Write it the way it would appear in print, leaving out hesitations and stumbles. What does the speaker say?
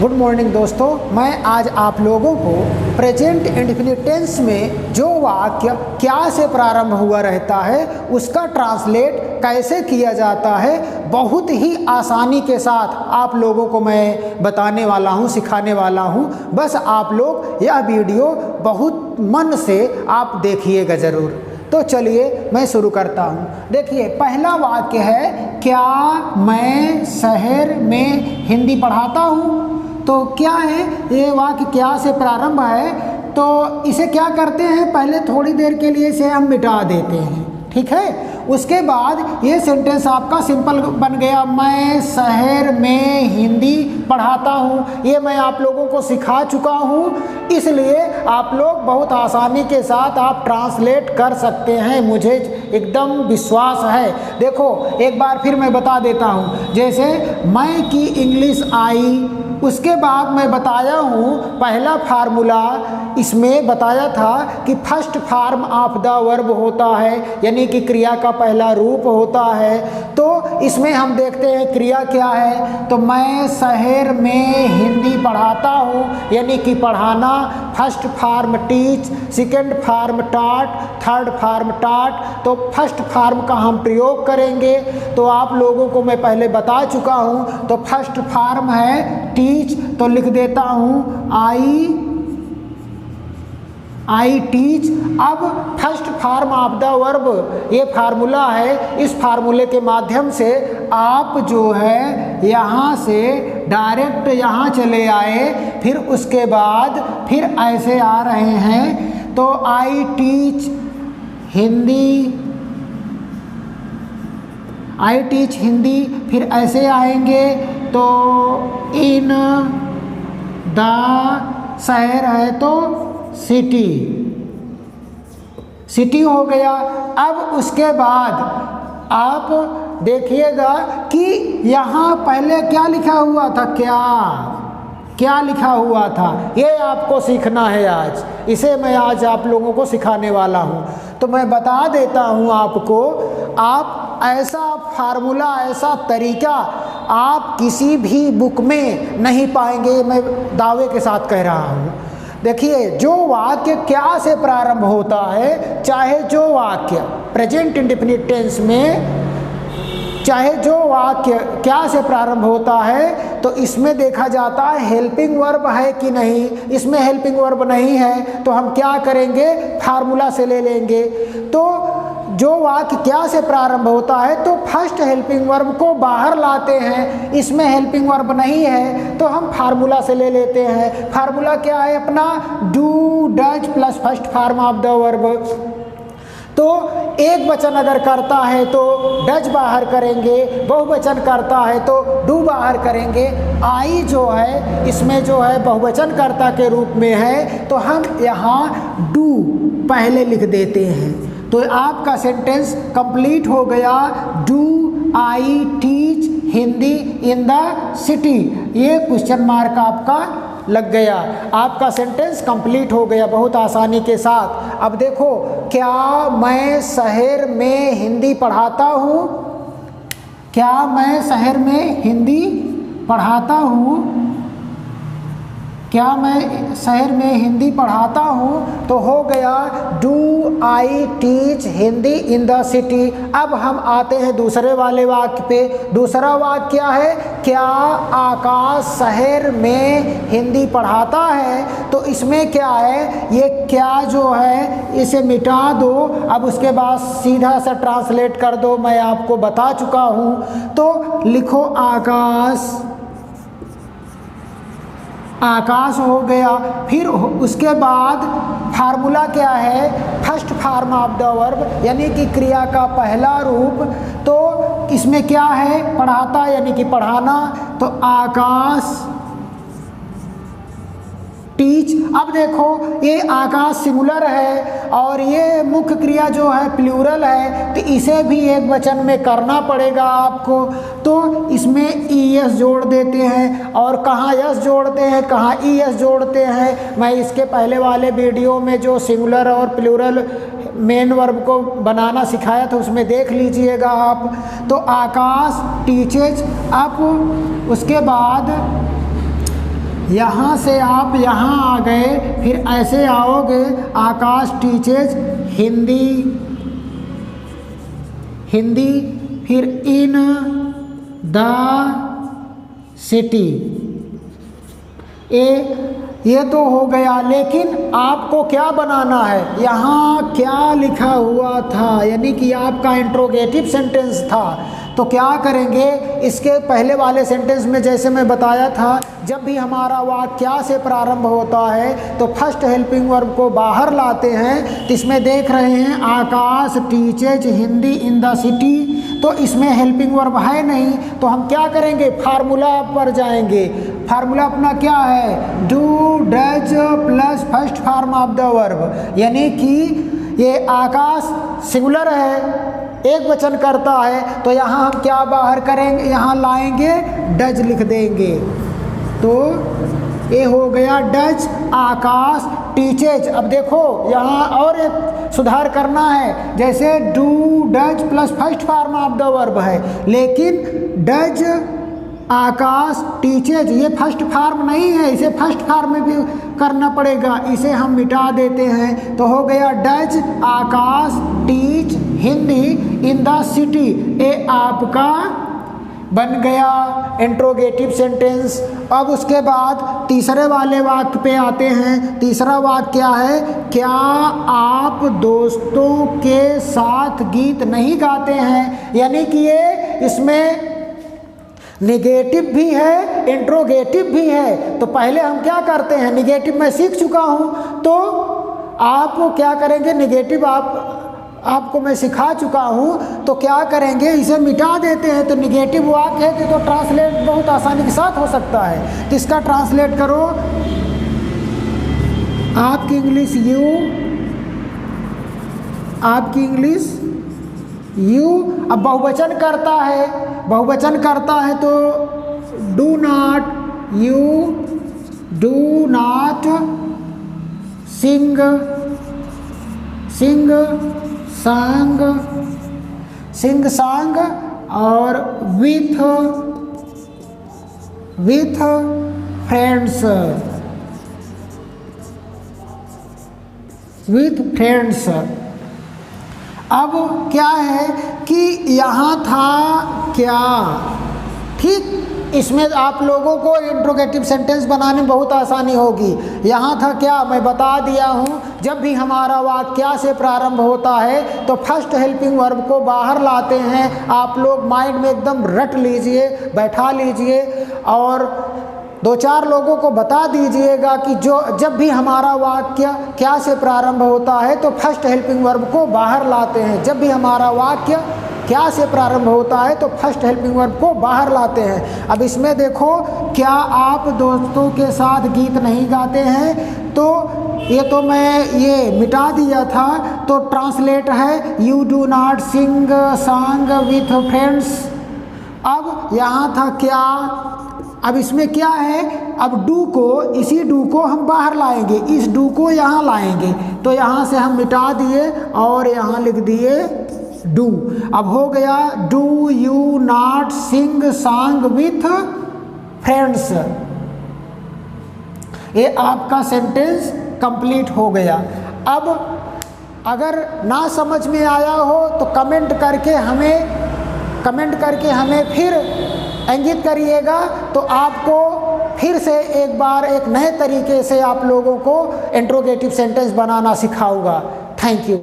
Good morning दोस्तों, मैं आज आप लोगों को प्रेजेंट इंडेफिनिट टेंस में जो वाक्य क्या से प्रारंभ हुआ रहता है उसका ट्रांसलेट कैसे किया जाता है बहुत ही आसानी के साथ आप लोगों को मैं बताने वाला हूं, सिखाने वाला हूं। बस आप लोग यह वीडियो बहुत मन से आप देखिएगा ज़रूर। तो चलिए मैं शुरू करता हूँ। देखिए पहला वाक्य है, क्या मैं शहर में हिंदी पढ़ाता हूँ। तो क्या है ये वाक्य, क्या से प्रारंभ है। तो इसे क्या करते हैं, पहले थोड़ी देर के लिए इसे हम मिटा देते हैं, ठीक है। उसके बाद ये सेंटेंस आपका सिंपल बन गया, मैं शहर में हिंदी पढ़ाता हूँ। ये मैं आप लोगों को सिखा चुका हूँ, इसलिए आप लोग बहुत आसानी के साथ आप ट्रांसलेट कर सकते हैं, मुझे एकदम विश्वास है। देखो एक बार फिर मैं बता देता हूँ। जैसे मैं की इंग्लिश आई, उसके बाद मैं बताया हूँ पहला फार्मूला इसमें बताया था कि first form of the verb होता है, यानी कि क्रिया का पहला रूप होता है। तो इसमें हम देखते हैं क्रिया क्या है। तो मैं शहर में हिंदी पढ़ाता हूँ, यानी कि पढ़ाना। First form teach, second form taught, third form taught. तो फर्स्ट फार्म का हम प्रयोग करेंगे। तो आप लोगों को मैं पहले बता चुका हूँ। तो फर्स्ट फार्म है टीच, तो लिख देता हूँ आई टीच। अब first form of the verb ये फार्मूला है, इस फार्मूले के माध्यम से आप जो है यहाँ से डायरेक्ट यहाँ चले आए, फिर उसके बाद फिर ऐसे आ रहे हैं। तो I teach Hindi, I teach Hindi, फिर ऐसे आएंगे। तो इन द शहर है तो सिटी, सिटी हो गया। अब उसके बाद आप देखिएगा कि यहाँ पहले क्या लिखा हुआ था, क्या लिखा हुआ था, ये आपको सीखना है आज। इसे मैं आज आप लोगों को सिखाने वाला हूँ। तो मैं बता देता हूँ आपको, आप ऐसा फार्मूला, ऐसा तरीका आप किसी भी बुक में नहीं पाएंगे, मैं दावे के साथ कह रहा हूँ। देखिए जो वाक्य क्या से प्रारंभ होता है, चाहे जो वाक्य प्रेजेंट इंडेफिनिट टेंस में चाहे जो वाक्य क्या से प्रारंभ होता है, तो इसमें देखा जाता है हेल्पिंग वर्ब है कि नहीं। इसमें हेल्पिंग वर्ब नहीं है तो हम क्या करेंगे, फार्मूला से ले लेंगे। तो जो वाक्य क्या से प्रारंभ होता है तो फर्स्ट हेल्पिंग वर्ब को बाहर लाते हैं, इसमें हेल्पिंग वर्ब नहीं है तो हम फार्मूला से ले लेते हैं। फार्मूला क्या है अपना, do does plus first form of the verb. तो एक वचन अगर करता है तो डज बाहर करेंगे, बहुवचन करता है तो डू बाहर करेंगे। आई जो है इसमें जो है बहुवचन कर्ता के रूप में है, तो हम यहाँ डू पहले लिख देते हैं। तो आपका सेंटेंस कंप्लीट हो गया, do I teach Hindi in the city. ये क्वेश्चन मार्क आपका लग गया, आपका सेंटेंस कंप्लीट हो गया बहुत आसानी के साथ। अब देखो, क्या मैं शहर में हिंदी पढ़ाता हूँ, क्या मैं शहर में हिंदी पढ़ाता हूँ, क्या मैं शहर में हिंदी पढ़ाता हूँ। तो हो गया do I teach Hindi in the city. अब हम आते हैं दूसरे वाले वाक्य पे। दूसरा वाक्य क्या है, क्या आकाश शहर में हिंदी पढ़ाता है। तो इसमें क्या है, ये क्या जो है इसे मिटा दो, अब उसके बाद सीधा सा ट्रांसलेट कर दो, मैं आपको बता चुका हूँ। तो लिखो आकाश, आकाश हो गया। फिर उसके बाद फार्मूला क्या है, first form of the verb, यानी कि क्रिया का पहला रूप। तो इसमें क्या है, पढ़ाता यानी कि पढ़ाना। तो आकाश टीच। अब देखो ये आकाश सिंगुलर है और ये मुख्य क्रिया जो है प्लूरल है, तो इसे भी एक वचन में करना पड़ेगा आपको। तो इसमें ईएस जोड़ देते हैं, और कहाँ एस जोड़ते हैं, कहाँ ईएस जोड़ते हैं, मैं इसके पहले वाले वीडियो में जो सिंगुलर और प्लूरल मेन वर्ब को बनाना सिखाया था उसमें देख लीजिएगा आप। तो आकाश टीचेज। अब उसके बाद यहाँ से आप यहाँ आ गए, फिर ऐसे आओगे, आकाश टीचेज हिंदी, फिर इन द सिटी। ये तो हो गया, लेकिन आपको क्या बनाना है, यहाँ क्या लिखा हुआ था, यानी कि आपका इंट्रोगेटिव सेंटेंस था। तो क्या करेंगे, इसके पहले वाले सेंटेंस में जैसे मैं बताया था, जब भी हमारा वाक्य क्या से प्रारंभ होता है तो फर्स्ट हेल्पिंग वर्ब को बाहर लाते हैं। तो इसमें देख रहे हैं Akash teaches Hindi in the city, तो इसमें हेल्पिंग वर्ब है नहीं, तो हम क्या करेंगे, फार्मूला पर जाएंगे। फार्मूला अपना क्या है, do does plus first form of the verb, यानी कि ये आकाश सिंगुलर है, एक वचन करता है, तो यहाँ हम क्या बाहर करेंगे, यहाँ लाएंगे डज लिख देंगे। तो ये हो गया डज आकाश टीचेज। अब देखो यहाँ और एक सुधार करना है, जैसे do does plus first form of the verb है, लेकिन डज आकाश टीचेज ये फर्स्ट फॉर्म नहीं है, इसे फर्स्ट फॉर्म में भी करना पड़ेगा, इसे हम मिटा देते हैं। तो हो गया does Akash teach Hindi in the city. ये आपका बन गया इंट्रोगेटिव सेंटेंस। अब उसके बाद तीसरे वाले वाक्य पे आते हैं। तीसरा वाक्य क्या है, क्या आप दोस्तों के साथ गीत नहीं गाते हैं, यानी कि ये इसमें निगेटिव भी है इंट्रोगेटिव भी है। तो पहले हम क्या करते हैं, निगेटिव मैं सीख चुका हूँ, तो आप क्या करेंगे, निगेटिव आपको मैं सिखा चुका हूँ, तो क्या करेंगे, इसे मिटा देते हैं। तो निगेटिव वाक्य है तो ट्रांसलेट बहुत आसानी के साथ हो सकता है। तो इसका ट्रांसलेट करो, आपकी इंग्लिश यू, आपकी इंग्लिश यू। अब बहुवचन करता है, बहुवचन करता है तो do not, you do not sing, sing song, sing song, और विथ फ्रेंड्स, विथ फ्रेंड्स। अब क्या है कि यहाँ था क्या, ठीक, इसमें आप लोगों को इंट्रोगेटिव सेंटेंस बनाने में बहुत आसानी होगी। यहाँ था क्या, मैं बता दिया हूँ, जब भी हमारा वाक्य क्या से प्रारंभ होता है तो फर्स्ट हेल्पिंग वर्ब को बाहर लाते हैं। आप लोग माइंड में एकदम रट लीजिए, बैठा लीजिए, और दो चार लोगों को बता दीजिएगा कि जब भी हमारा वाक्य क्या से प्रारंभ होता है तो फर्स्ट हेल्पिंग वर्ब को बाहर लाते हैं। जब भी हमारा वाक्य क्या से प्रारंभ होता है तो फर्स्ट हेल्पिंग वर्ब को बाहर लाते हैं। अब इसमें देखो, क्या आप दोस्तों के साथ गीत नहीं गाते हैं, तो ये तो मैं ये मिटा दिया था, तो ट्रांसलेट है you do not sing song with friends. अब यहाँ था क्या, अब इसमें क्या है, अब डू को, इसी डू को हम बाहर लाएंगे, इस डू को यहाँ लाएंगे, तो यहाँ से हम मिटा दिए और यहाँ लिख दिए डू। अब हो गया do you not sing song with friends. ये आपका सेंटेंस कंप्लीट हो गया। अब अगर ना समझ में आया हो तो कमेंट करके हमें फिर इंगित करिएगा, तो आपको फिर से एक बार एक नए तरीके से आप लोगों को इंट्रोगेटिव सेंटेंस बनाना सिखाऊंगा। Thank you.